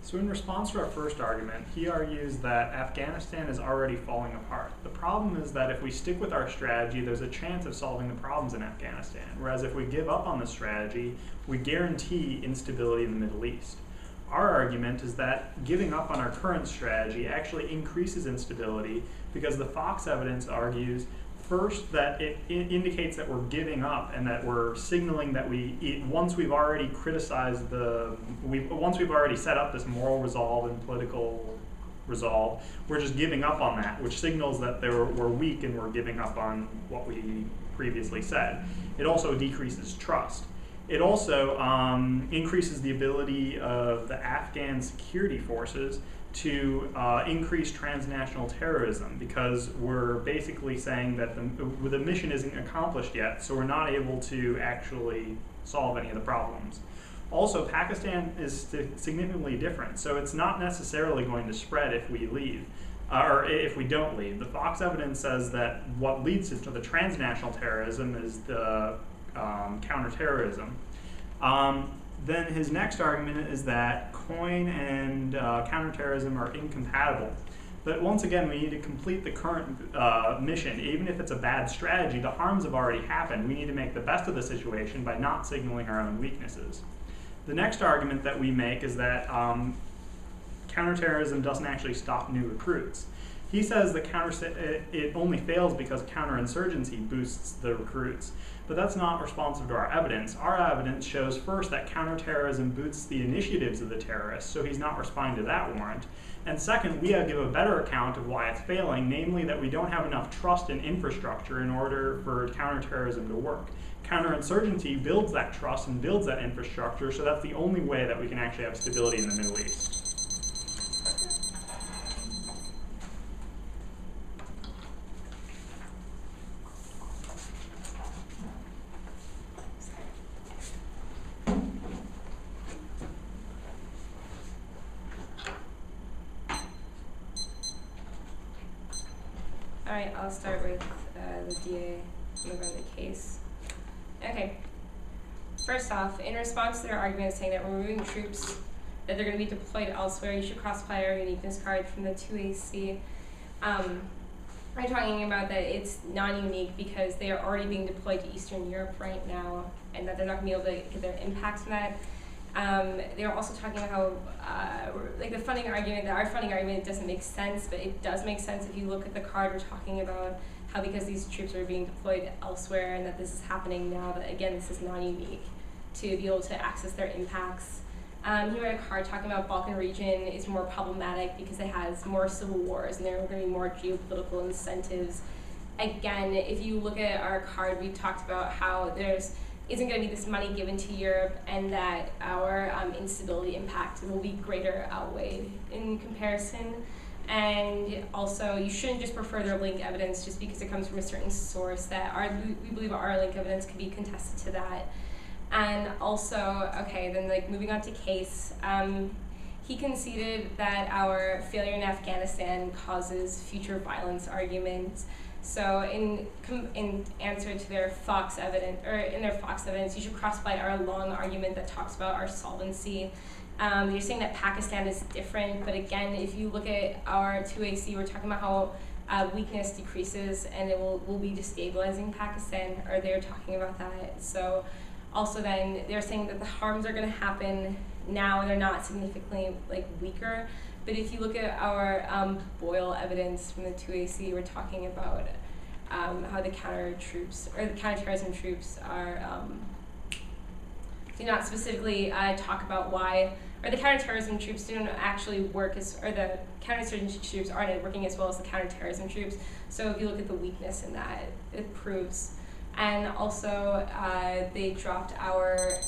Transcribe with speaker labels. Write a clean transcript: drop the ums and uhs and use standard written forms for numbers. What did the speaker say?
Speaker 1: So in response to our first argument, he argues that Afghanistan is already falling apart. The problem is that if we stick with our strategy, there's a chance of solving the problems in Afghanistan, whereas if we give up on the strategy, we guarantee instability in the Middle East. Our argument is that giving up on our current strategy actually increases instability because the Fox evidence argues first that it indicates that we're giving up and that we're signaling that once we've already criticized once we've already set up this moral resolve and political resolve, we're just giving up on that, which signals that we're weak and we're giving up on what we previously said. It also decreases trust. It also increases the ability of the Afghan security forces to increase transnational terrorism, because we're basically saying that the mission isn't accomplished yet, so we're not able to actually solve any of the problems. Also, Pakistan is significantly different, so it's not necessarily going to spread if we leave, or if we don't leave. The Fox evidence says that what leads to the transnational terrorism is the counterterrorism. Then his next argument is that COIN and counterterrorism are incompatible. But once again, we need to complete the current mission. Even if it's a bad strategy, the harms have already happened. We need to make the best of the situation by not signaling our own weaknesses. The next argument that we make is that counterterrorism doesn't actually stop new recruits. He says that it only fails because counterinsurgency boosts the recruits. But that's not responsive to our evidence. Our evidence shows first that counterterrorism boosts the initiatives of the terrorists, so he's not responding to that warrant. And second, we give a better account of why it's failing, namely that we don't have enough trust in infrastructure in order for counterterrorism to work. Counterinsurgency builds that trust and builds that infrastructure, so that's the only way that we can actually have stability in the Middle East.
Speaker 2: Alright, I'll start with the DA, move on the case. Okay, first off, in response to their argument saying that removing troops, that they're going to be deployed elsewhere, you should cross-apply our uniqueness card from the 2AC. We're talking about that it's non-unique because they are already being deployed to Eastern Europe right now, and that they're not going to be able to get their impacts from that. They're also talking about how, like the funding argument, that our funding argument doesn't make sense, but it does make sense if you look at the card. We're talking about how because these troops are being deployed elsewhere and that this is happening now, that again, this is non-unique to be able to access their impacts. He read a card talking about Balkan region is more problematic because it has more civil wars and there are going to be more geopolitical incentives. Again, if you look at our card, we talked about how isn't going to be this money given to Europe and that our instability impact will be greater outweighed in comparison. And also, you shouldn't just prefer their link evidence just because it comes from a certain source. That we believe our link evidence can be contested to that. And also, okay, then like moving on to case, he conceded that our failure in Afghanistan causes future violence arguments. So in answer to their Fox evidence, you should cross-apply our long argument that talks about our solvency. You're saying that Pakistan is different, but again, if you look at our 2AC, we're talking about how weakness decreases and it will be destabilizing Pakistan, or they're talking about that. So also then, they're saying that the harms are going to happen now and they're not significantly like weaker. But if you look at our Boyle evidence from the 2AC, we're talking about how the counterterrorism troops are do not specifically talk about why, or the counterterrorism troops don't actually work or the counterinsurgency troops aren't working as well as the counterterrorism troops. So if you look at the weakness in that, it proves. And also, they dropped our.